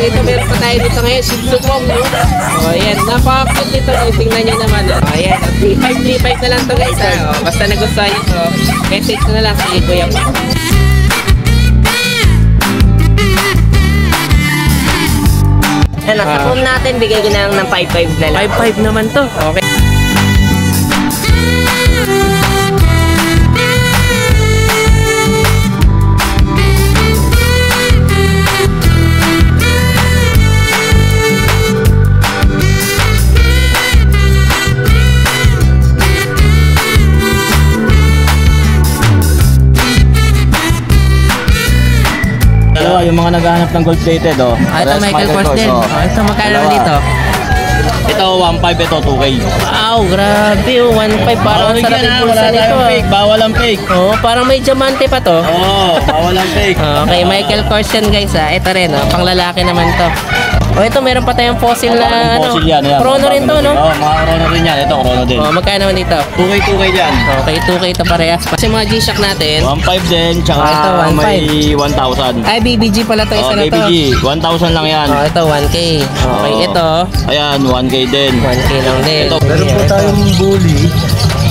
ito meron pa tayo dito ngayon, Shih Tzu Pom, no? O, ayan, napaka-cute dito, tingnan nyo naman. O, ayan, 3.5 na lang to guys, ha? O, basta nagustuhan nyo to, message na lang si Kuya Pa. Yan, sa phone natin, bigay ko na lang ng 5.5 na lang. 5.5 naman to, okay. Yung mga naghahanap ng gold plated, oh. Ito Michael Kors din. Oh, ito magkano dito? Ito 1.5, ito 2K. Wow, grabe. 1.5 parang sarap yung pulsa nito. Bawal ang fake. Oh, parang may diamante pa to. Oh, bawal ang fake. Okay, Michael Kors yan guys, ha. Ito rin, oh. Pang lalaki naman to. Oh, ito meron pa tayong fossil na ano. Fossil yan. Chrono rin to, no? Oh, mga chrono rin yan. Ito chrono din. Oh, magkano naman dito? 2K dyan. Okay, 2K ito parehas. Kasi mga G-Shock natin. 1.5 din, tsaka ito, 1.5. may 1,000. Ay, BBG pala to, isa na to. BBG, 1,000 lang yan. Oh, ito 1K. Okay, ito. Ayan, 1K din. 1K lang din. Ito, meron po tayong bully.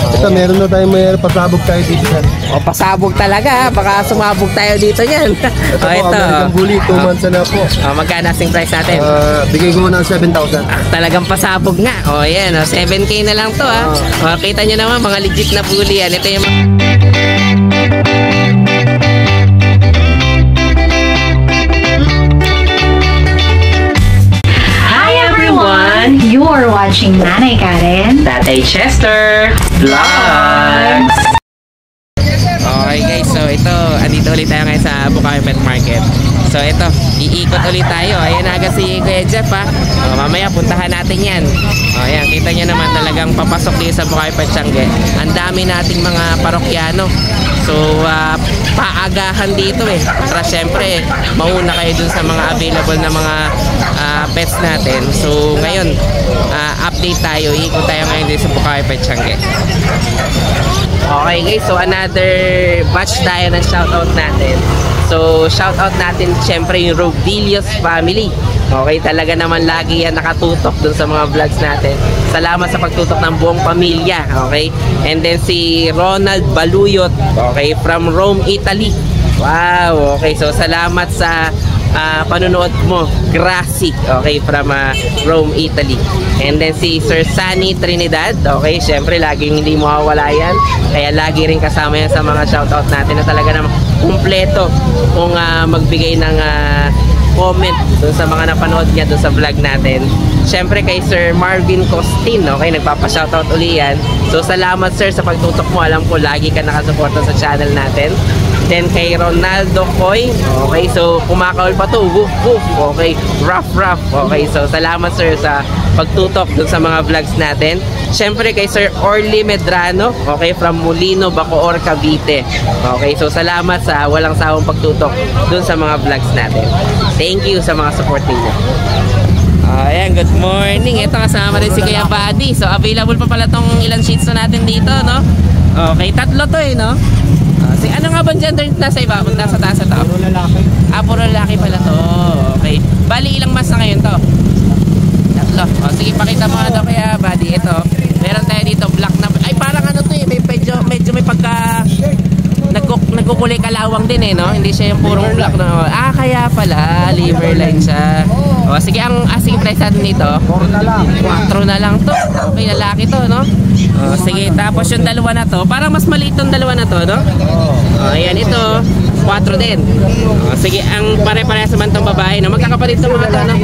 Ito, meron na tayong may pasabog tayo dito. O, pasabog talaga, baka sumabog tayo dito niyan. O, ito. American bully, 2 months na po. O, magkano asking price natin? Bigay ko ng 7,000. Talagang pasabog nga. O, yan. O, 7K na lang to, ha. O, kita nyo naman, mga legit na bully yan. Ito yung... You are watching Nanay Karen, Tatay Chester Vlogs. Okay guys, so ito, andito ulit tayo ngayon sa Bukawi Pet Market. So ito, iikot ulit tayo. Ayan agad si Kuya Jeff, ha. Mamaya puntahan natin yan. Ayan, kita nyo naman talagang papasok dito sa Bukawi Pet Tiangge. Ang dami nating mga parokyano. So, paagahan dito eh. Para syempre, mauna kayo dun sa mga available na mga pets natin. So, ngayon, update tayo. Iikot tayo ngayon dito sa Bukawi Pet Tiangge. Okay guys, so another batch tayo ng shoutout natin. So, shoutout natin syempre yung Rodilios family. Okay, talaga naman lagi yan nakatutok dun sa mga vlogs natin. Salamat sa pagtutok ng buong pamilya. Okay, and then si Ronald Baluyot, okay, from Rome, Italy. Wow, okay, so salamat sa panunood mo, Gracic, okay, from Rome, Italy. And then si Sir Sunny Trinidad, okay, syempre laging hindi mawawala yan. Kaya lagi rin kasama yan sa mga shoutout natin na talaga naman kumpleto kung magbigay ng comment dun sa mga napanood niya dun sa vlog natin. Syempre kay Sir Marvin Costin, okay, nagpapa-shoutout uli yan. So salamat sir sa pagtutok mo, alam ko lagi ka nakasuporta sa channel natin. Then kay Ronaldo Coy, okay, so kumakawal pa to, woof woof, okay, rough, okay, so salamat sir sa pagtutok dun sa mga vlogs natin. Syempre kay Sir Orly Medrano, okay, from Molino, Bacoor, Cavite. Okay, so salamat sa walang sawang pagtutok dun sa mga vlogs natin. Thank you sa mga support niyo. Ayan, good morning. Ito kasama rin si Kuya Buddy. So available pa pala tong ilang sheets na natin dito, no? Okay, tatlo to eh, no? Ano nga bang gender nasa iba? Nasa taas ito? Puro lalaki. Puro lalaki pala to. Okay. Bali, ilang mas na ngayon to? Tatlo. O, sige, pakita mo ano Kuya Buddy. Ito, meron tayo dito, black na. Ay, parang ano to eh. Medyo may pagka... Nagkukulay kalawang din eh, no? Hindi siya yung purong black na. Kaya pala, liver line siya. O, sige, ang asking price natin dito 4 na lang to. Okay, lalaki to, no? O, sige, tapos yung dalawa na to, parang mas maliit yung dalawa na to, no? O, ayan, ito 4 din. O, sige, ang pare-parehas naman tong babae, no? Magkakapatid itong mga to, no?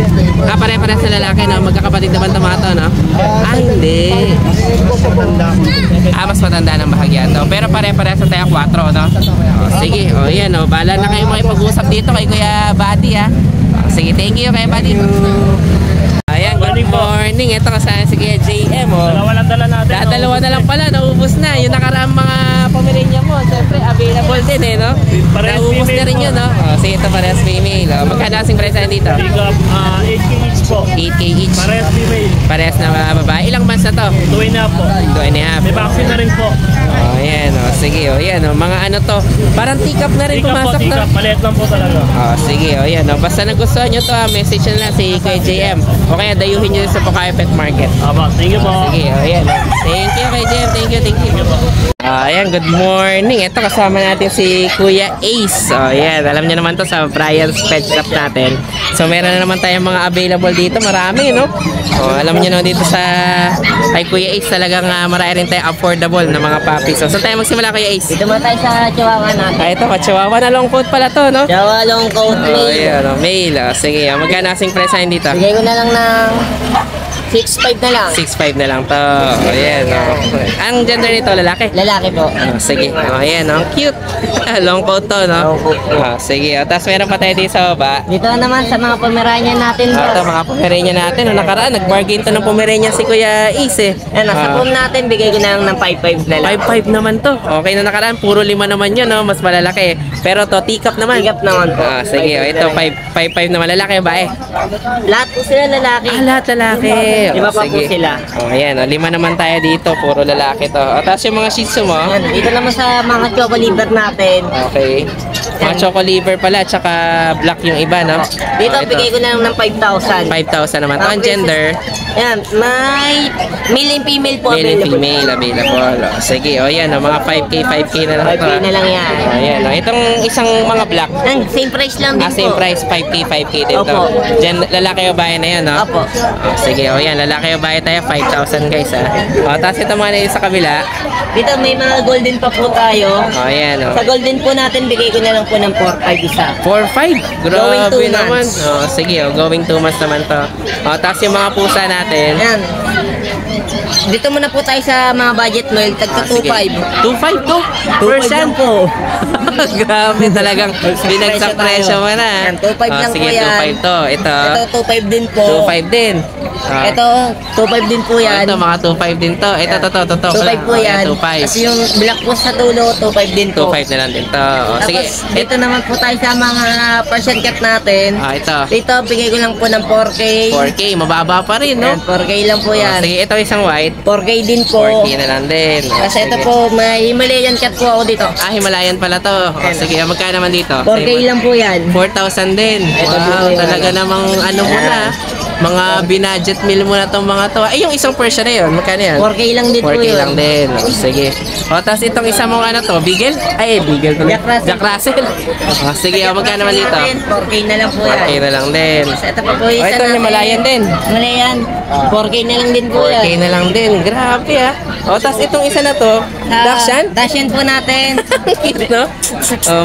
Pare-parehas na lalaki, no? Magkakapatid naman itong mga to, no? Hindi. Mas matanda ng bahagya to. Pero pare-parehas na tayo 4, no? O, sige, o yan, o. Bahala na kayo makipag-usap dito kay Kuya Buddy, ha? O, sige, thank you Kuya Buddy. Ayan, good morning. Ito kasama si Kuya JM, o. Dalawa na lang pala, naubos na. Yung nakaraang mga pamilya mo, siyempre available din eh, no? Naubos na rin yun, no? O, sige, ito parehas female. O, magkano asing price na dito? 8K each po. 8K each. Parehas female. Parehas na babae. Ilang months na to? 2.5 po. 2.5. May vaccine na rin po. O, ayan, o. sige, yan, mga ano to. Parang tikap na rin Tika po, pumasok tika. na. Maliit lang po talaga. Sige, yan. Basta nagustuhan nyo to, message nyo lang si Kuya JM. O kaya dayuhin nyo sa Pukayo Pet Market. Aba, thank you po. Sige, yan. Thank you, Kuya JM. Thank you. Ayan, good morning. Ito kasama natin si Kuya Ace. Ayan, alam niyo naman to sa Brian's Pet Shop natin. So, meron na naman tayong mga available dito. Marami, no? Alam niyo naman dito sa kay Kuya Ace talagang marami rin tayo affordable na mga puppies. So, saan tayo magsimula, Kuya Ace? Dito mo tayo sa chihuahua natin. Ito, chihuahua na long coat pala to, no? Chihuahua long coat male. Ayan, male. Sige, magkano asing price natin dito? Bigay ko na lang ng 6.5 na lang. 6.5 na lang to. Ayan, Ang gender nito, lalaki? Lalaki po. Sige. Ayan, ang cute. Long coat to, no? Long coat po. Sige. Tapos meron pa tayo dito sa baba. Dito naman sa mga Pomeranian natin bro. Ito, mga Pomeranian natin. Nung nakaraan, nag-bargain to ng Pomeranian si Kuya Ace, eh. Yan, sa room natin, bigay ko na lang ng 5.5 na lang. 5.5 naman to. Okay na nakaraan, puro 5 naman yun, no? Mas malalaki. Pero to, teacup naman. Teacup naman po. Sige. Ito, 5.5 naman. Lalaki ba eh? Lahat po sila lalaki. Lahat lalaki. Lima pa po sila. Ayan, 5 naman tayo dito. Puro lalaki to. Tapos yung mga shih tzu mo. Yan, dito naman sa mga choco liver natin. Okay. Mga choco liver pala, tsaka black yung iba, no? Dito, Ito. bigay ko na lang ng 5,000. 5,000 naman. Ang gender, Yan, may male and female po male and available. female available. Sige, yan, mga 5K na lang ito. 5K na lang yan. Ayan, itong isang mga black. Yan, same price lang din Same po. price, 5K din to. Opo. Lalaki o bahay na yan, no? Opo. Sige, yan, lalaki o bahay tayo, 5,000 guys, ha. Tapos ito mga na yun sa kabila. Dito may mga golden pa po tayo. Ayan, Sa golden po natin, bigay ko na lang po ng 4.5 isa. 4-5. Going Grabe 2 naman. months. Sige, going 2 months naman to. Tapos yung mga pusa natin. Yan. Dito muna po tayo sa mga budget meal. Tagka 2.5. 2.5 to? 2.5 lang po. Grabe talagang binagsak presyo mo na. Yan, 2.5 lang sige, po yan. 2.5 to. Ito, Ito 2.5 din po. 2.5 din. Ito 2.5 din po yan. Ito, mga 2.5 din to. Ito, 2.5 po yan. 2.5. Tapos yung black po sa dulo, 2.5 din po. 2.5 na lang din to. Sige. Tapos dito naman po tayo sa mga Persian cat natin. Ito. Dito, bigay ko lang po ng 4K. 4K, mababa pa rin, no? Yan, 4K lang po yan. Sige, ito isang white. 4K din po. 4K na lang din. Kasi ito Sige. po, may Himalayan cat po ako dito. Himalayan pala to. Sige, magkano naman dito? 4K lang po yan. 4,000 din. Ito Wow, po yun. talaga namang ano mo na. Mga binudget meal mo na tong mga to. Ay, yung isang Persian na yun, magkano yan? 4K lang din po 4K yun. lang din. Sige. Tapos itong isa mong ano to, Beagle? Ay, Beagle ko Jack Russell. Jack Russell. Sige, magkano naman dito? 4K na lang po 4K yan. na lang din. Tapos ito pa po isa ito, natin. Himalayan din. Himalayan. 4K na lang din po 4K yan. na lang din. Grabe ah. Tapos itong isa na to, Dachshund? Dashan po natin. Cute, no?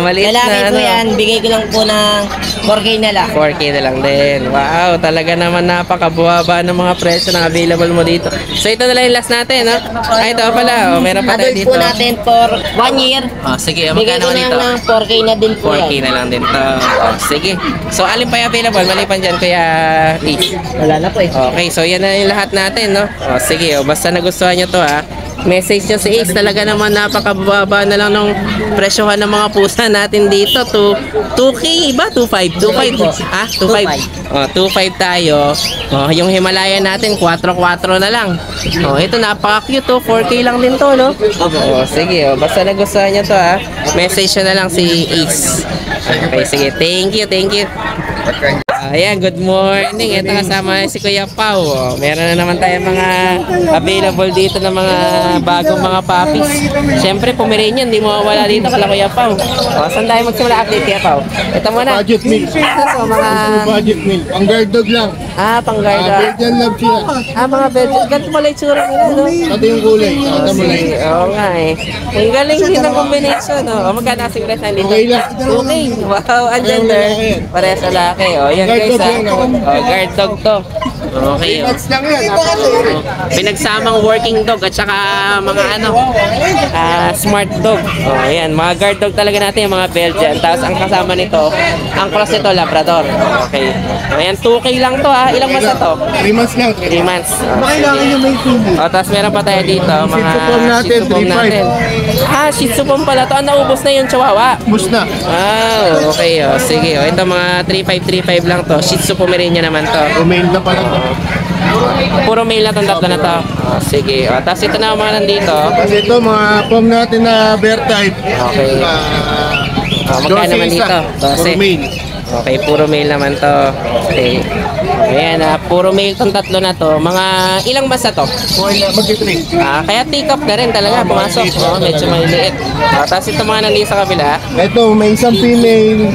Maliit Lalaki na po ano. yan. Bigay ko lang po ng 4K na lang. 4K na lang din. Wow, talaga naman napakabuhaba ng mga presyo na available mo dito. So ito na lang yung last natin, no? Ito pala, meron pa tayo Adult dito. po natin for 1 year. Sige, Bigay magkano ko naman lang dito? ng 4K na din po 4K yan. na lang din to. Sige. So alin pa yung available? Malipan dyan, Kuya Ace. Wala na po eh. Okay, so yan na yung lahat natin, no? Sige, basta nagustuhan nyo to, ha? Message nyo si Ace, talaga naman napakababa na lang ng presyohan ng mga pusa natin dito. 2K ba? 2.5? 2.5? Ha? 2.5? 2.5 tayo. Yung Himalayan natin, 4-4 na lang. Ito napaka-cute, 4K lang din to, no? Sige, basta nagustuhan nyo to, ha? Message nyo na lang si Ace. Okay, sige. Thank you. Ayan, good morning. Ito kasama si Kuya Pao. Meron na naman tayo mga available dito na mga bagong mga puppies. Siyempre, Pomeranian, hindi mawawala dito kala Kuya Pao. Saan tayo magsimula update, Kuya Pao? Ito muna. Budget meal. Ito, mga... Budget meal. Pang guard dog lang. Panggarda. Belgian love sila. Mga Belgian. Ganito pala yung tsura nila, no? Ito yung kulay. Ito mo lang. Oo nga eh. Ang galing din ng combination, no? Magkano ang sigurasan dito? Okay lang. Okay. Wow, ang gender. Parehas sa laki. Yan Guard guys, dog yan, guard dog to. Okay. That's lang yan. Pinagsamang working dog at saka mga smart dog. Ayan, mga guard dog talaga natin, yung mga Belgian. Tapos ang kasama nito, ang cross nito, Labrador. Okay. Ayan, 2K lang to, ha. Ilang months na to? 3 months lang. 3 months. Kailangan nyo may TV. Tapos meron pa tayo dito, mga Shih Tzu Pom natin, Shih Tzu Pom 3.5. natin. Shih Tzu Pom pala to. Naubos na yung Chihuahua. Bus na. Okay. Sige. Ito mga 3.5 lang to. Shih Tzu Pomeranian naman to. Romain na pala to. Puro male na itong tatlo na to. Sige. Tapos ito na mga nandito. Kasi ito, mga pom natin na bear type. Okay. Magkano naman dito? 12. Okay, puro male naman to. Okay. Ayan, puro male tong tatlo na to. Mga ilang basa to? Mag-3. Kaya take up na rin talaga, pumasok. Medyo maliliit. Tapos ito mga nandito sa kabila. Ito, may isang female,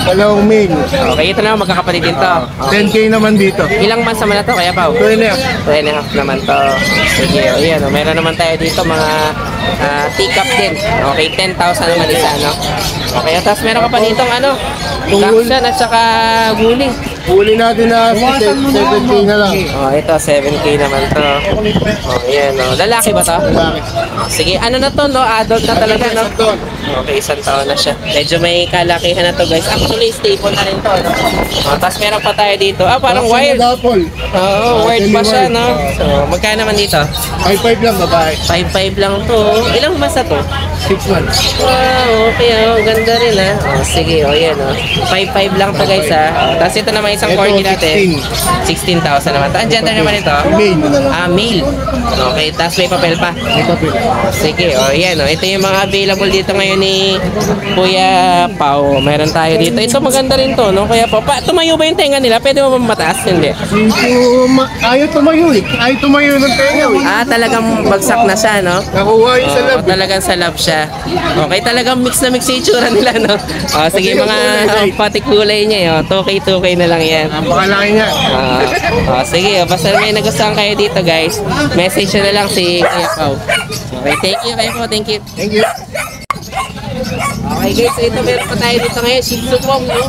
dalawang male. Okay, ito na magkakapatid din to. 10K naman dito. Ilang months naman na to, kaya pa? 2.5. 2.5 naman to. Sige, ayan, meron naman tayo dito mga take up din. Okay, 10,000 naman isa, no? Okay, tapos meron ka pa ditong ano? Dachshund at saka bully. Huli natin na 7K na lang. Ito 7K naman to. Ayan, lalaki ba to? Lalaki. Sige, ano na to, no? Adult na talaga, no? Okay, isang taon na siya. Medyo may kalakihan na to, guys. Actually, staple na rin to, no? Tapos meron pa tayo dito. Parang wild. Oo, wild pa siya, no? So, magkano naman dito? 5.5 lang, babae. 5.5 lang to. Ilang mas na to? 6 months. Wow, okay, ganda rin, sige, yan, 5.5 lang to, guys, Tapos ito naman isang Ito, corgi natin. 16,000 naman to. Ang gender naman ito? Male. Male. Okay, tapos may papel pa. Ito, Sige, yan, ito yung mga available dito ngayon ni Kuya Pao. Meron tayo dito. Ito maganda rin to, no? Kuya Pao, tumayo ba yung tenga nila? Pwede mo ba mataas? Hindi. Ayaw tumayo eh. Ayaw tumayo ng tenga eh. Talagang bagsak na siya, no? Nakuha yung sa lab. Talagang sa lab siya. Okay, talagang mix na mix yung itsura nila, no? Sige, mga pati kulay niya, 2K na lang yan. Napakalaki niya. Sige, basta may nagustuhan kayo dito, guys. Message nyo na lang si Kuya Pao. Okay, thank you kayo po. Thank you. Thank you. Okay guys, so ito meron pa tayo dito ngayon, Shih Tzu Pong, no?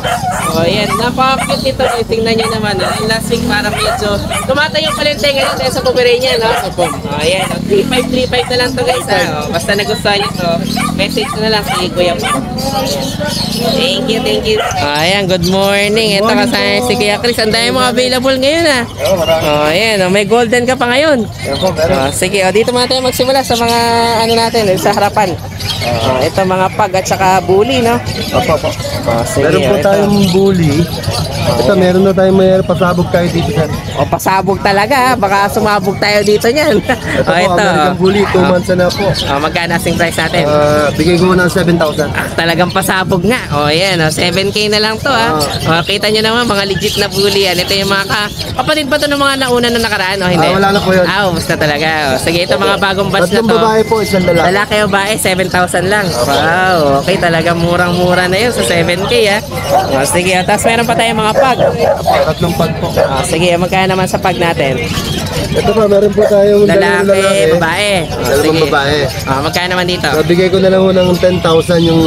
Ayan, napaka-cute nito, tingnan nyo naman, last week parang medyo tumatayo pala yung tenga nito sa Pomeranian, no? Ayan, 3535 na lang to, guys, basta nagustuhan nyo to, message na lang si Kuya po. Thank you. Ayan, good morning. Ito kasama si Kuya Chris, ang dami mga available ngayon, Ayan, may golden ka pa ngayon. Sige, dito muna tayo magsimula sa mga ano natin, sa harapan. Ito mga pag at saka bully, no? Opo. Sige, Meron po ito. tayong bully. Ito, meron na tayong pasabog tayo dito sir. Pasabog talaga, baka sumabog tayo dito niyan. Ito po, American bully, 2 months na po. Magkano asking price natin? Bigay ko ng 7,000. Talagang pasabog nga. Yan, 7K na lang to, kita nyo naman, mga legit na bully yan. Ito yung mga kapatid ba to ng mga nauna na nakaraan, hindi? Wala na po yun. Basta talaga. Sige, ito mga bagong batch na Tatlong to. babae po, isang lalaki. Lalaki o babae, 7,000 lang. Wow, okay, talagang murang-mura na yun sa 7K, sige, tapos meron pa tayong mga pag. Tatlong pag po. Sige, magkano naman sa pag natin? Ito pa, meron po tayong dalawang Lalaki, babae. Dalawang babae. Magkano naman dito? So, bigay ko na lang ng 10,000 yung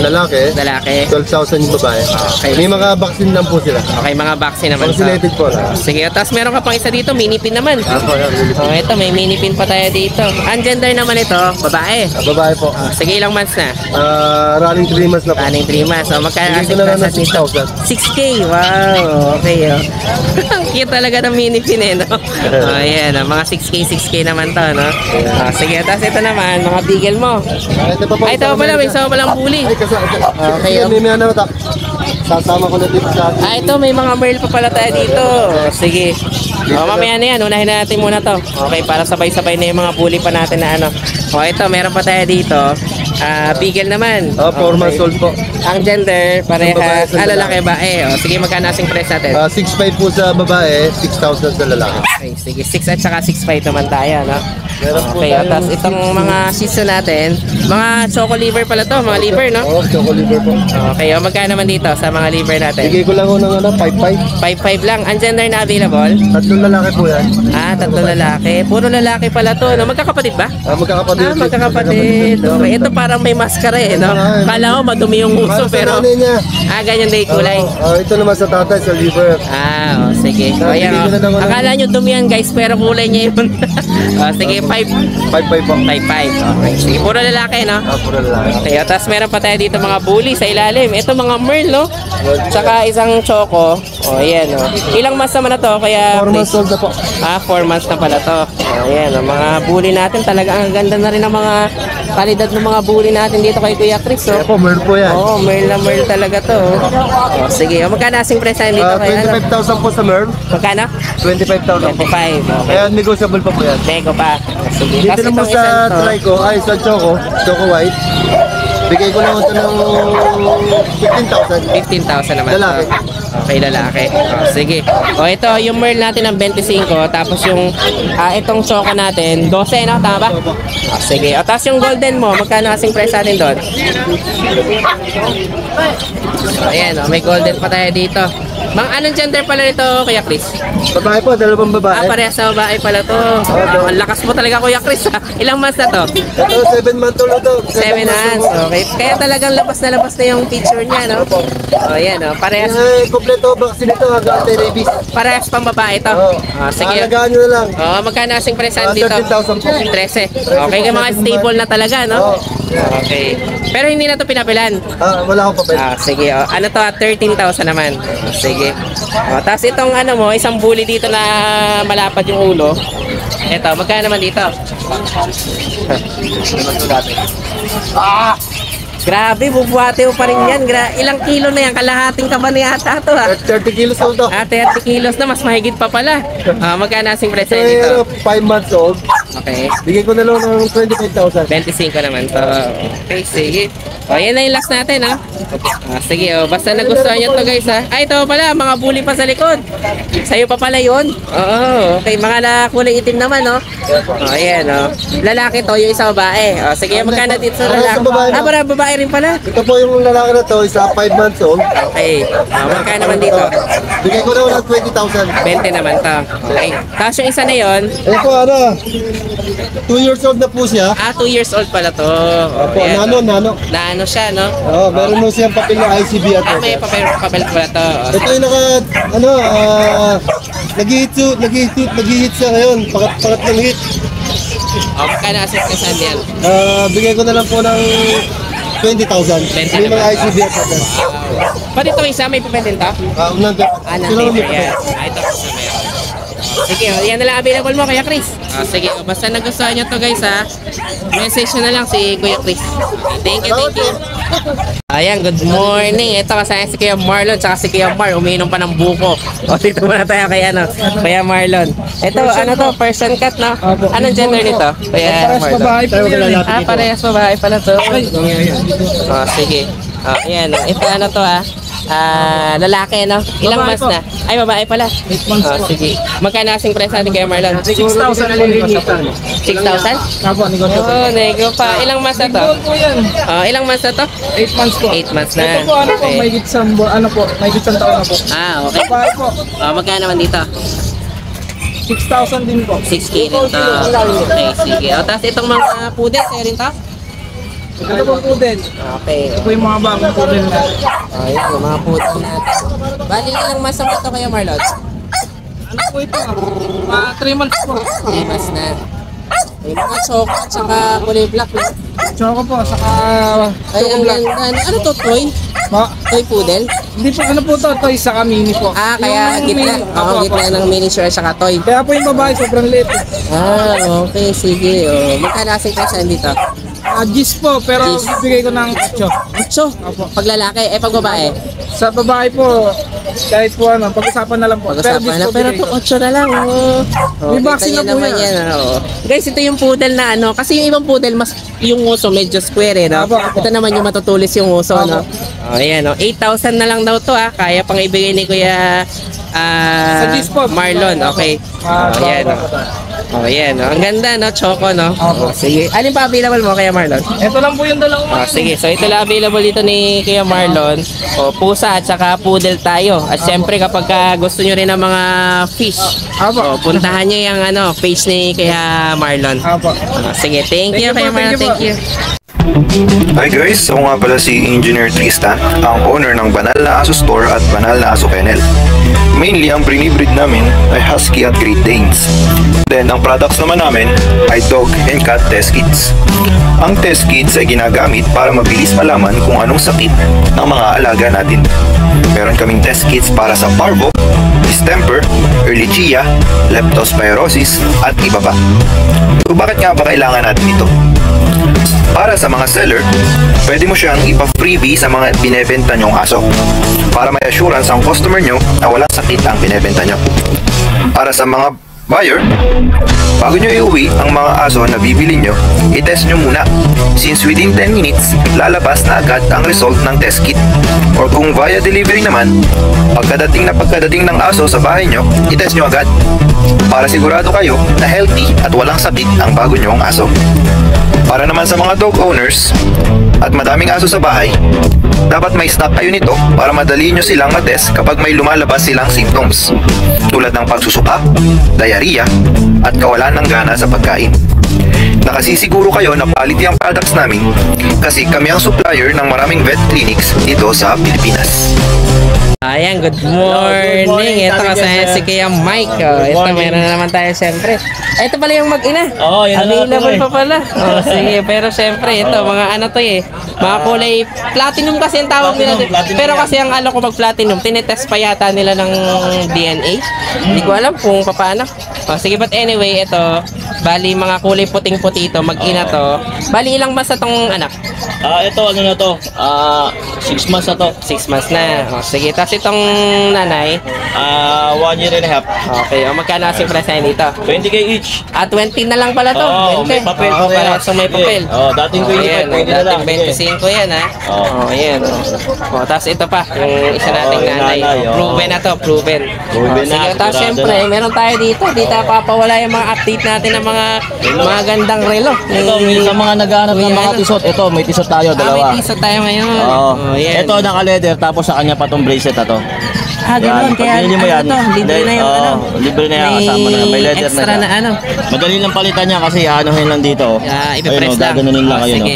lalaki. Lalaki. 12,000 yung babae. Okay. May mga vaccine lang po sila. Okay, mga vaccine naman to. Vaccinated po lang. Sige, tapos meron ka pang isa dito, mini pin naman. Ako, Ito, may mini pin pa tayo dito. Ang gender naman ito, babae. babae po. Sige, ilang months na? Running 3 months na po. Running 3 months. So, magkano Bigay ko na lang ng 6,000. 6K, wow, okay. Cute talaga ng mini pin, no? Ayan, mga 6K naman to, no? Sige, tapos ito naman, mga bigel mo. Ito pa po. Ay, ito pa pala, may isa pa palang bully. Ay, kasi, Okay, may ano ta. Sasama ko na dito sa atin. Ito, may mga merl pa pala tayo dito. Sige. Mamaya na yan, unahin na natin muna to. Okay, para sabay-sabay na yung mga bully pa natin na ano. Ito, meron pa tayo dito. Bigel naman. 4 months old po. Ang gender, parehas. Isang babae, isang Lalaki ba? Sige, magkano asing price natin? 6'5 po sa babae, 6,000 sa lalaki. Okay, sige, 6 at saka 6'5 naman tayo, no? Meron po Okay, tayong- tapos itong mga season natin, mga choco liver pala to, mga liver, no? Choco liver po. Okay, magkano naman dito sa mga liver natin? Bigay ko lang ko ng 5'5. 5'5 lang. Ang gender na available? Tatlong lalaki po yan. Tatlo lalaki. Puro lalaki pala to, no? Magkakapatid ba? Magkakapatid. Magkakapatid. Okay, ito parang may maskara no? Kala ko madumi yung uso, pero... Nanay niya. Ganyan na yung kulay. Ito naman sa tatay, sa liver. Sige. Ayan, bigyan ko na lang ako ng- Akala nyo dumi yan, guys, pero kulay niya yun. Sige, 5'5". 5'5 po. 5'5". Okay. Sige, puro lalaki, no? Puro lalaki. Okay, tapos meron pa tayo dito mga bully sa ilalim. Ito mga merl, no? Tsaka isang choco. Ayan, no? Ilang months naman na to? Kaya... 4 months old na po. 4 months na pala to. Ayan, mga bully natin talaga ang ganda na rin. rin ng mga kalidad ng mga bully natin dito kay Kuya Chris. Kaya po, meron po yan. Oo, Merl na Merl talaga to. Oh, sige, magkano asing presyo dito kay ano? 25,000 po sa Merl. Magkano? 25,000 po. 25. Okay. Kaya negotiable pa po yan. Tego pa. Sige. Dito Tapos naman itong sa isa nito, try ko, ay sa Choco White. Bigay ko lang ito ng 15,000. 15,000 naman. Lalaki. To. Okay, lalaki. Oh, sige. O, ito, yung Merl natin ng 25. Tapos yung, itong Choco natin, 12, no? Tama ba? Oh, sige. O, tapos yung Golden mo, magkano kasing price natin doon? Ayan, may Golden pa tayo dito. Anong gender pala nito, Kuya Chris? Babae po, dalawang babae. Parehas sa babae pala to. Ang lakas mo talaga, Kuya Chris. Ilang months na to? Ito, 7 month old ito. 7 months. Okay. Kaya talagang labas na yung picture niya, no? O, yan, no? Parehas. Kompleto vaccine ito, hanggang anti-rabies. Parehas pang babae to. Sige. Alagaan nyo na lang. Magkano asing present dito? 13,000 po. 13. Okay, kaya mga stable na talaga, no? Okay. Pero hindi na to pinapilan. Wala akong papel. Sige. Ano to? 13,000 naman. Sige. Tapos itong ano mo, isang bully dito na malapad yung ulo. Ito, magkano naman dito? Grabe, bubuhati mo pa rin yan. Ilang kilo na yan? Kalahating ka ba na yata ito, ha? 30 kilos old to. 30 kilos na, mas mahigit pa pala. Magkano asing presyo dito? 5 months old. Okay. Bigay ko na lang ng 25,000. 25 naman to. Okay, sige. O, yan na yung last natin, ha? Sige, basta nagustuhan nyo to, guys, ha? Ito pala, mga bully pa sa likod. Sa'yo pa pala yun. Oo, okay. Mga kulay itim naman, no? Ayan, lalaki to, yung isa babae. Sige, magkano dito sa lalaki? Para babae rin pala. Ito po yung lalaki na to, isa 5 months old. Okay. Magkano naman dito? Bigay ko na ng 20,000. 20 naman to. Okay. Tapos yung isa na yun, Ito ano, 2 years old na po siya. 2 years old pala to. Opo, Ayan. nano. Na ano siya, no? Meron mo siyang papel ng ICB at May papel pala to. ito yung nag-hit siya ngayon, pangatlong hit. Magkano asset ka saan yan? Bigay ko na lang po ng 20,000. 20 May mga naman. ICB at papel. Pati itong isa, may papel din to? Unang Nandito yan. Ito kasi meron. Sige, yan na lang available mo, Kuya Chris. Sige, basta nagustuhan nyo to, guys, ha. Message nyo na lang si Kuya Chris. Okay, thank you. Ayan, good morning. Ito kasama si Kuya Marlon tsaka si Kuya Mar. Umiinom pa ng buko. O, dito muna tayo kay Kuya Marlon. Ito, ano to? Person cut, no? Anong gender nito? Kuya Marlon. Parehas babae pala to. Sige. Ayan, ito ano to, ha? Lalaki, no? Ilang months na? Ay, babae pala. 8 months po. Sige. Magkano asing price natin kay Marlon? 6,000 na lilinitan. 6,000? Ako, negosyo. Nego pa. Ilang months na to? Ilang months na to? 8 months po. 8 months na. Ito po, Okay. may gitsang taon na po. Okay. Babae po, Magkano naman dito? 6,000 din po. 6K rin to. Okay, sige. Tapos itong mga pudet, sa'yo rin to? Ito po pudel. Okay. Ito po yung mga bagong pudel na. Ayun, yung mga pudet natin. Bali, ilang months na ito kayo, Marlon? Ano po ito? 3 months po. 3 months na. May mga choco at saka kulay black. No? Choco po, saka Ay, choco ang black. ganda. Ano to, toy? Toy poodle? Hindi po, ano po to? Ito, saka mini po. Kaya Yung gitna. mini- Opo, opo. Gitna ng miniature at saka toy. Kaya po yung babae, sobrang liit. Okay, sige. Magkano asing presyo dito? Gis po, pero Gis. bibigay ko ng 8. 8. Pag lalaki, pag babae. Sa babae po, kahit po ano, pag-usapan na lang po. Pag-usapan na. Pero bibigay to ko. 8 na lang. May vaccine kita na po naman yan. Guys, ito yung poodle na ano. Kasi yung ibang poodle, mas yung uso medyo square, no? Apo, apo. Ito naman yung matutulis yung uso, no? Apo. Ayan, 8,000 na lang daw to, ha. Kaya pang ibigay ni Kuya Sa Gis po. Marlon, okay. Ayan, Ayan, Ang ganda, no? Choco, no? Apo. Sige. Alin pa available mo, Kuya Marlon? Ito lang po yung dalawang. Sige, so ito lang available dito ni Kuya Marlon. Pusa at saka poodle tayo. At syempre kapag gusto nyo rin ng mga fish, Apo. puntahan nyo yung page ni Kuya Marlon. Apo. Sige, thank you Kuya Marlon. Thank you. Hi guys, ako nga pala si Engineer Tristan, ang owner ng Banal na Aso Store at Banal na Aso Kennel. Mainly ang binibreed namin ay Husky at Great Danes. Then ang products naman namin ay dog and cat test kits. Ang test kits ay ginagamit para mabilis malaman kung anong sakit ng mga alaga natin. Meron kaming test kits para sa parvo, distemper, ehrlichia, leptospirosis at iba pa. So bakit nga ba kailangan natin ito? Para sa mga seller, pwede mo siyang ipa-freebie sa mga binebenta nyong aso para may assurance ang customer nyo na walang sakit ang binebenta nyo. Para sa mga buyer, bago nyo iuwi ang mga aso na bibili nyo, i-test nyo muna since within 10 minutes, lalabas na agad ang result ng test kit. Or kung via delivery naman, pagkadating ng aso sa bahay nyo, i-test nyo agad para sigurado kayo na healthy at walang sakit ang bago nyong aso. Para naman sa mga dog owners at madaming aso sa bahay, dapat may stock kayo nito para madali nyo silang matest kapag may lumalabas silang symptoms tulad ng pagsusuka, diarrhea at kawalan ng gana sa pagkain. Nakasisiguro kayo na quality ang products namin kasi kami ang supplier ng maraming vet clinics dito sa Pilipinas. Ayan, good morning. Ito kasama si Kuya Mike. Ito, meron na naman tayo siyempre. Ito pala yung mag-ina. Oo, yun na available pa pala. Sige, pero siyempre, ito, mga ano to eh. Mga kulay, platinum kasi ang tawag nila. Pero kasi ang alam ko mag-platinum, tinetest pa yata nila ng DNA. Hindi ko alam kung paano. Sige, but anyway, ito, bali mga kulay puting-puti ito, mag-ina to. Bali ilang months na tong anak? Ito, ano na to? 6 months na to. 6 months na. Sige, tapos itong nanay, 1 year and a half. okay, magkano kasi presyo dito? 20k each. 20 na lang pala to. Oo, 20. may papel Oo, pa para sa may papel. Dating 25, ayan, 20 na lang. dating 25 yan ha. Oo. Ayan. Tapos ito pa, yung isa nating yung nanay. nanay, oo. Proven na to, proven. Proven na, Sige, tapos sigurado syempre, na. meron tayo dito. Dito papawala yung mga update natin ng mga gandang relo. Ito, may sa mga naghahanap ng mga tisot. Ito, may tisot tayo, dalawa. May tiso tayo ngayon. Oo. Ayan. Ito, naka-leather, tapos sa kanya pa tong bracelet na to. Ganun. Pag Kaya binili mo yan, to, libre na yung ano. libre na yan, kasama na yan. May leather na extra siya. na ano. Madali lang palitan niya kasi anuhin lang dito. Ipipress Ayun, lang. gaganunin lang kayo, Sige.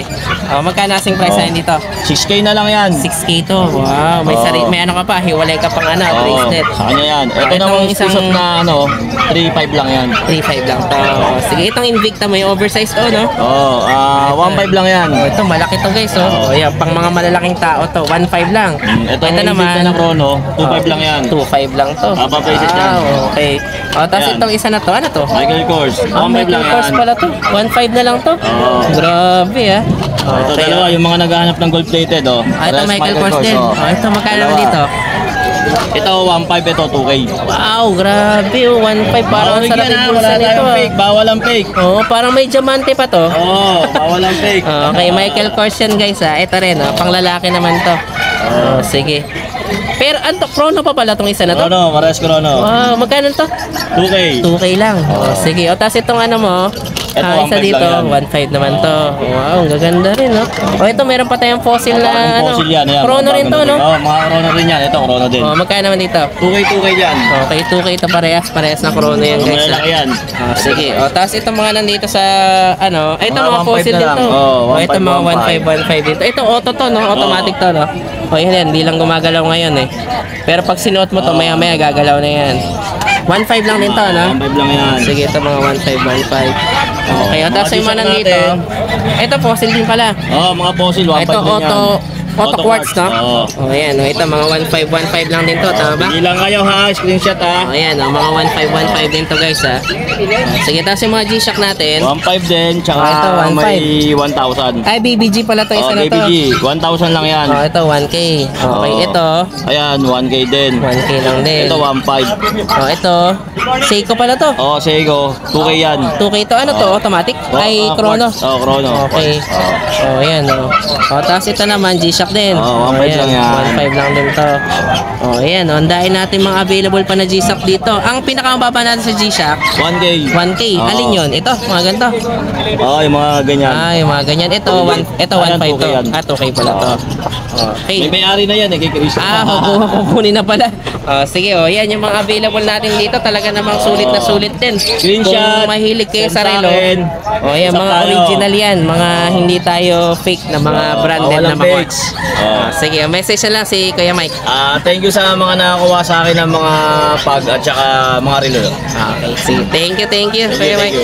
Magkano asing price Oo. na dito? 6k na lang yan. 6K to. Wow, may Oo. may ano ka pa, hiwalay ka pang ano, Oo, bracelet. sa kanya yan. Ito Itong namang isang- tisot na 3.5 lang yan. 3.5 lang to. Sige, itong Invicta mo, yung oversized to, no? Oo, 1.5 lang yan. Ito, malaki to guys, oh. Yan, pang mga malalaking tao to, 1.5 lang. Ito naman na Chrono, 2.5 lang yan. 2.5 lang to. Papaprices yan. Okay. Tapos Yan. itong isa na to, ano to? Michael Kors, 1.5 lang Course yan. pala to. 1.5 na lang to. Oo. Grabe, ah. Ito dalawa, yung mga naghahanap ng gold plated, oh. Ito Rest Michael Kors din. oh. Ito, magkano Dalawa. dito? Ito 1.5, ito 2k. Wow, grabe, 1.5. Parang ang sarap yung bulsa wala nito, tayong ah. fake, bawal ang fake. Oo, parang may diamante pa to. Oo, bawal ang fake. Okay, Michael Kors yan guys ha. Ito rin ha, pang lalaki naman to. Sige. Pero anto, chrono pa pala tong isa na to? Chrono, Mares Chrono. Wow, magkano to? 2k. 2K lang. Sige, o tapos itong ano mo, Ito, isa 1.5 dito, lang yan. 1.5 naman to. Wow, ang gaganda rin no. O ito, meron pa tayong fossil na Parang ano. fossil yan, yan. Chrono rin to no? Oo, mga Chrono rin yan. Ito, Chrono din. O, magkano naman dito? 2k dyan. Okay, 2K ito parehas na chrono yan guys. Malaki yan. Sige. O, tapos itong mga nandito sa, ano, ito Mga mga 1.5 fossil na din lang. to. Oo, O, ito 1.5, mga 1.5 dito. Ito auto to, no? Automatic to, no? O, yan, hindi lang gumagalaw ngayon eh. Pero pag sinuot mo to, maya-maya gagalaw na yan. 1.5 lang din to, no? 1.5 lang yan. Sige, ito mga 1.5. Okay, o, tapos yung mga Mga nandito, natin. ito fossil din pala. Oo, mga fossil, 1.5 Ito din yan. auto quartz, no? Oo. O, yan, o, ito mga 1.5 lang din to, tama ba? Hindi lang kayo ha, screenshot ha. O, ayan, mga 1.5 din to guys ha. Sige, tapos yung mga G-Shock natin. 1.5 din, tsaka Ito, 1.5. may 1,000. Ay, BBG pala to, isa na to. BBG, 1,000 lang yan. O, ito 1K. Okay, Oo. ito Ayan, 1k din. 1K lang din. Ito 1.5. O, ito Seiko pala to. Oo, Seiko, 2k yan. 2K to, ano to? Automatic? Ay, chrono. Oo, Chrono. Okay. O, ayan o. O, tapos ito naman, G-Shock din. Oo, 1.5 lang yan. 1.5 lang din to. O, ayan o. Andahin natin mga available pa na G-Shock dito. Ang pinakamababa natin sa G-Shock, 1k. 1K. Oo. Alin yun? Ito, mga ganito. Oo, yung mga ganyan. Yung mga ganyan. Ito, ito Ayan, 1.5 to. 2K yan. 2K pala to. Okay. May may-ari na yan, kay Chris. Kukunin na pala. Sige, yan yung mga available natin dito. Talaga namang sulit na sulit din. Screenshot. Kung mahilig kayo Send sa relo. akin. Yan, Usap mga tayo. original yan. Mga hindi tayo fake na mga branded na walang mga fakes. quartz. Sige, message na lang si Kuya Mike. Thank you sa sa mga nakakuha sa akin ng mga pag at saka mga relo. Okay, sige. Thank you. Kuya Mike.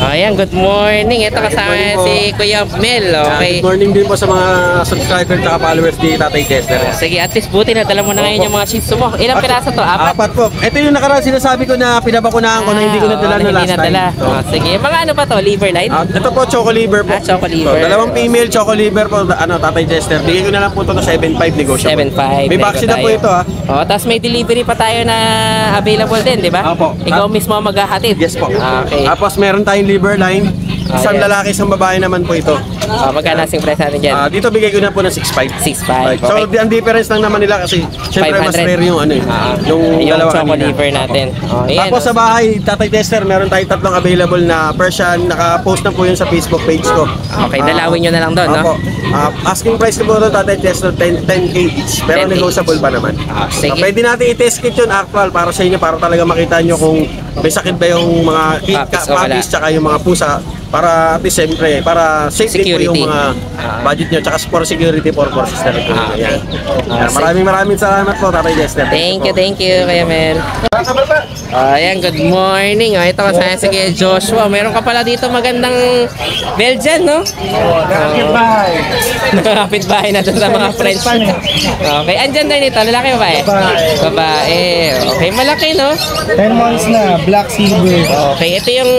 Ayan, good morning. Ito kasama si Kuya Mel. Okay. Good morning din po sa mga subscriber at followers ni Tatay Tester. Sige, at least buti na dala mo na ngayon yung mga shih tzu mo. Ilang piraso to? Apat? Apat po. Ito yung nakaraan sinasabi ko na pinabakunahan ko na hindi ko nadala no Hindi last time. nadala. Sige, mga ano pa to? Liver light? Ito po, Choco Liver po. Choco Liver. So, dalawang female Choco Liver po, Tatay Tester. Bigay ko na lang po ito na 7.5 negotiable. 7.5. May vaccine na po ito ha. Tapos may delivery pa tayo na available din, di ba? Opo. Ikaw mismo ang maghahatid. Yes po. Okay. Tapos meron tayong liver line. Isang Ayan. lalaki, isang babae naman po ito. Magkano asing price natin dyan? Dito bigay ko na po ng 6.5. 6.5. So, ang difference lang naman nila kasi syempre mas 500. rare yung ano eh. Yung dalawa Choco kanina. Liver natin. Ayan, Tapos sa bahay, Tatay Tester, meron tayong tatlong available na Persian. Naka-post na po yun sa Facebook page ko. Okay, dalawin nyo na lang doon, no? Opo. Asking price ko po doon, Tatay Tester, 10K each. Pero 10K negotiable pa naman. sige. Pwede natin i-test kit yun actual para sa inyo, para talaga makita nyo kung may sakit ba yung mga Puppies o wala. puppies tsaka yung mga pusa. Para at least siyempre, para safe din po Security. yung mga budget nyo tsaka for security purposes na rin po. Okay. Yan. Maraming salamat po, Tatay Tester. Thank you, Kuya Mel. Ayan, good morning. Ito kasama si Kuya Joshua. Meron ka pala dito magandang Belgian, no? Nakakapit bahay na doon sa mga friends. Okay, andyan din ito. Lalaki ba eh? Babae. Okay, malaki, no? 10 months na, black silver. Okay, ito yung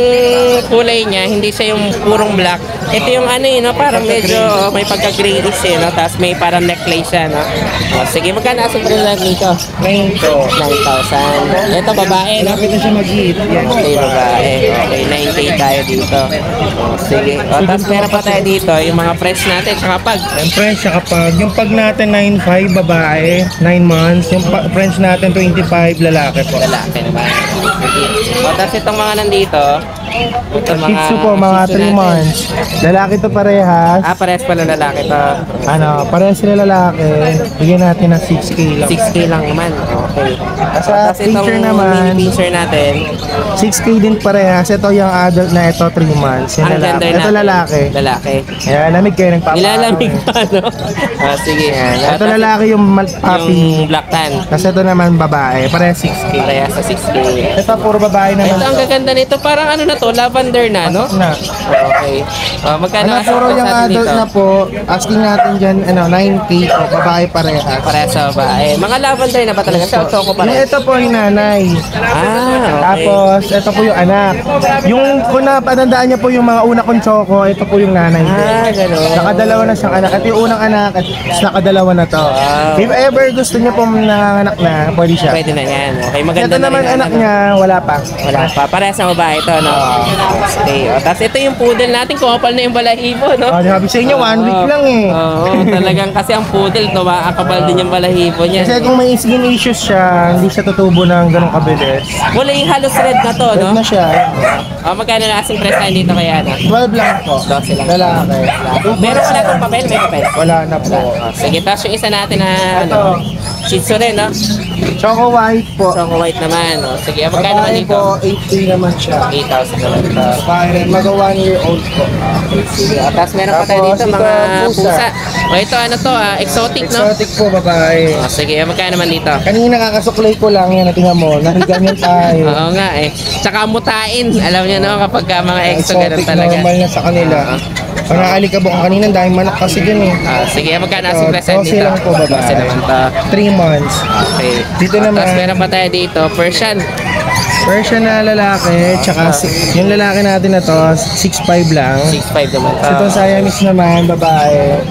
kulay niya. Hindi siya yung purong black. Ito yung ano no? Parang medyo may pagka-grayish no? Tapos may parang necklace siya, no? Sige, magkano asong price natin dito? 9,000. Ito babae, no? Lapit na siya mag-eat. Okay, babae. Okay, 9K tayo dito. Sige. Tapos meron pa tayo dito, yung mga fresh natin, tsaka pag. Siyempre, siya kapag, yung pag natin 9.5 babae, 9 months, yung French natin 25 lalaki po. Lalaki naman. Sige. Tapos itong mga nandito, itong Shih Tzu po, mga Shih Tzu 3 natin. months. Lalaki to parehas. Parehas pala lalaki to. Parehas sila lalaki. Bigyan natin ng 6K lang. 6K lang naman. Okay. Sa Tapos itong pincher naman, mini pincher natin, 6K din parehas. Ito yung adult na ito, 3 months. Yung ang lalaki. gender Ito natin. lalaki. Lalaki. Ayan, lamig kayo ng papa. Nilalamig pa, no? Sige. Ito lalaki yung puppy. Yung black tan. Kasi ito naman babae. Parehas 6K. Parehas sa 6K. Ito puro babae naman. Ito ang gaganda nito. Parang ano na to, lavender na, no? Na. Okay. Magkano Ano, asking puro price yung natin adult dito? na po, asking natin dyan, 9K po, babae parehas. Parehas sa babae. Mga lavender na ba talaga? Sa choco pa Yung rin. ito po yung nanay. Okay. Tapos, ito po yung anak. Yung kung napanandaan niya po yung mga una kong choco, ito po yung nanay. Gano'n. Nakadalawa na siyang anak. At yung unang anak, at nakadalawa na to. If ever gusto niya po nanganganak na, pwede siya. Pwede na yan. Okay, maganda Ito na naman rin ang anak ano. niya, wala pa. Wala pa. Parehas sa babae ito, no? Okay. Tapos ito yung poodle natin. Kumapal na yung balahibo, no? Sabi sa inyo, 1 week lang eh. Oo, talagang kasi ang poodle, tumakakapal din yung balahibo niya. Kasi kung may skin issues siya, hindi siya tutubo ng ganong kabilis. Kulay halos red na to, no? Red na siya. Magkano na asing price natin dito kaya, no? 12 lang po. 12 lang. Lalaki. Meron wala itong papel? May papel? Wala na po. Sige, tapos yung isa natin na, ano, Shih Tzu rin, no? Choco white po. Choco white naman, no? Sige, magkano naman Babae dito? po, 8K naman siya. 8,000 naman ito. Babae rin, mag 1 year old po. Sige, tapos meron pa tayo Tapos dito, ito, mga pusa. pusa. O ito, ano to, exotic, no? Exotic po, babae. Sige, magkano naman dito? Kanina kakasuklay ko lang yan, tingnan mo, nakaganyan tayo. Oo nga eh. Tsaka mutain. Alam niyo no, kapag mga exo, ganun Exotic, talaga. normal na sa kanila. Pag nakaalikabok ang kanina, dahil manak kasi dyan eh. Sige, magkano asing Ito, present 12 dito? lang po, babae. 12 naman to. 3 months. Okay. Dito naman. Tapos meron pa tayo dito, Persian. Persian na lalaki, tsaka yung lalaki natin na to, 6'5 lang. 6'5 naman to. Ito Siamese naman, babae.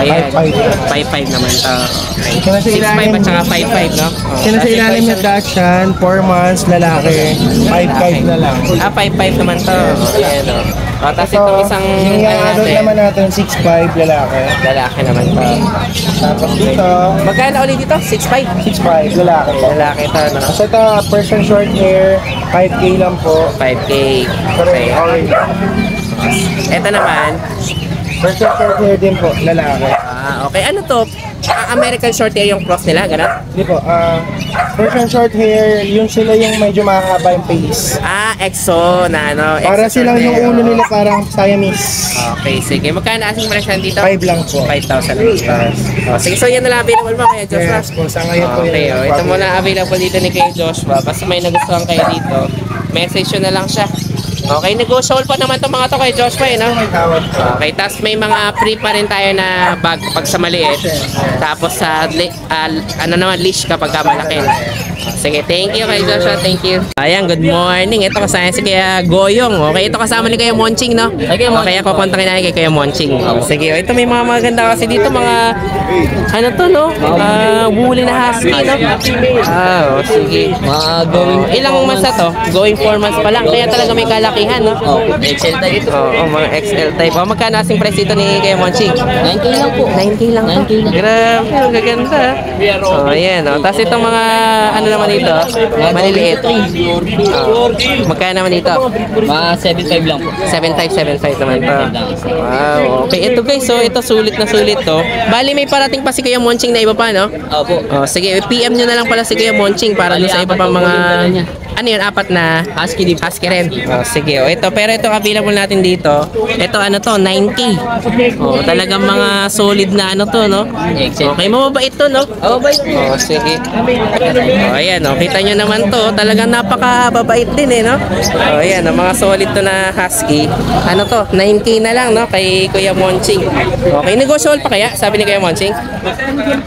Ayan. 5'5. 5'5 naman to. Ito na sa 6'5 ilalim. at saka 5'5, no? Ito na sa ilalim ng Dachshund, 4 months, lalaki. 5'5 na lang. 5'5 naman to. Ayan, no? Tapos itong isang, yung ano adult natin, naman natin, 6'5 lalaki. lalaki naman to. Tapos dito, Magkano ulit dito? 6'5? 6'5 lalaki po. Lalaki to, no? Tapos ito, Persian short hair, 5K lang po. 5K. Pero Okay. orange. Ito naman, Persian short hair din po, lalaki. Okay. Ano to? American short hair yung cross nila, ganun? Hindi po, Persian short hair, yun sila yung medyo mahaba yung face. EXO na ano. Para EXO silang short yung hair. ulo nila parang Siamese. Okay, sige. Magkano asing presyo dito? 5 lang po. 5,000 plus. Sige, so yan na lang available mo kaya Joshua? Yes po, sa ngayon po Okay, yun. ito muna available dito ni kay Joshua. Basta may nagustuhan kayo dito, message nyo na lang siya. Okay, negotiable pa naman itong mga to kay Joshua, no? Okay, tapos may mga free pa rin tayo na bag pag sa maliit. Tapos sa leash kapag malaki. Sige, thank you kay Joshua, thank you. Ayan, good morning. Ito kasama si Kuya Goyong. Okay, ito kasama ni Kuya Monching, no? Okay, kaya kukontakin natin kay Kuya Monching. Sige, ito may mga maganda kasi dito, mga ano to, no? Woolly na husky, no? Sige. Ilang months na to? Going 4 months pa lang. Kaya talaga may kalakihan, no? XL type. Mga XL type. Magkano asing price dito ni Kuya Monching? 9K lang po. 9K lang to. Grabe, ang gaganda. Ayan, tapos itong mga ano naman dito, maliliit. Magkano naman dito? Mga 7.5 lang po. 7.5 naman to. Wow, okay. Ito guys, so ito sulit na sulit to. Bali may parating pa si Kuya Monching na iba pa, no? Opo. Sige, PM nyo na lang pala si Kuya Monching para dun sa iba pang mga... Ano yun, 4 na husky din. Husky rin. Sige, ito. Pero ito available natin dito. Ito ano to, 9K. Talagang mga solid na ano to, no? Okay, mababait to, no? Mababait. Sige. Ayan, kita nyo naman to. Talagang napakababait din, no? Ayan, mga solid to na husky. Ano to, 9K na lang, no? Kay Kuya Monching. Okay, negotiable pa kaya? Sabi ni Kuya Monching?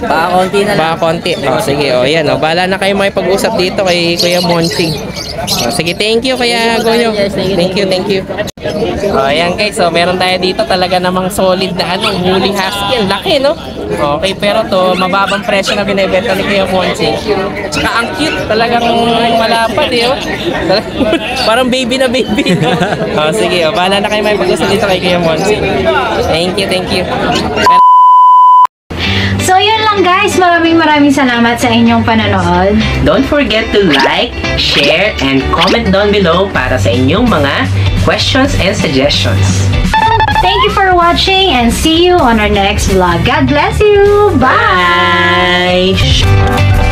Baka konti na lang. Baka konti. Sige, ayan, bahala na kayo makipag-usap dito kay Kuya Monching. Sige, thank you Kuya Goyo. Thank you. Ayan guys, so meron tayo dito talaga namang solid na woolly husky. Ang laki, no? Okay, pero to, mababang presyo na binibenta ni Kuya Monching. Tsaka ang cute, talagang malapad, oh. Parang baby na baby, no? Sige, bahala na kayo makipag-usap dito kay Kuya Monching. Thank you. So yun lang guys, maraming salamat sa inyong panonood. Don't forget to like, share, and comment down below para sa inyong mga questions and suggestions. Thank you for watching and see you on our next vlog. God bless you! Bye! Bye!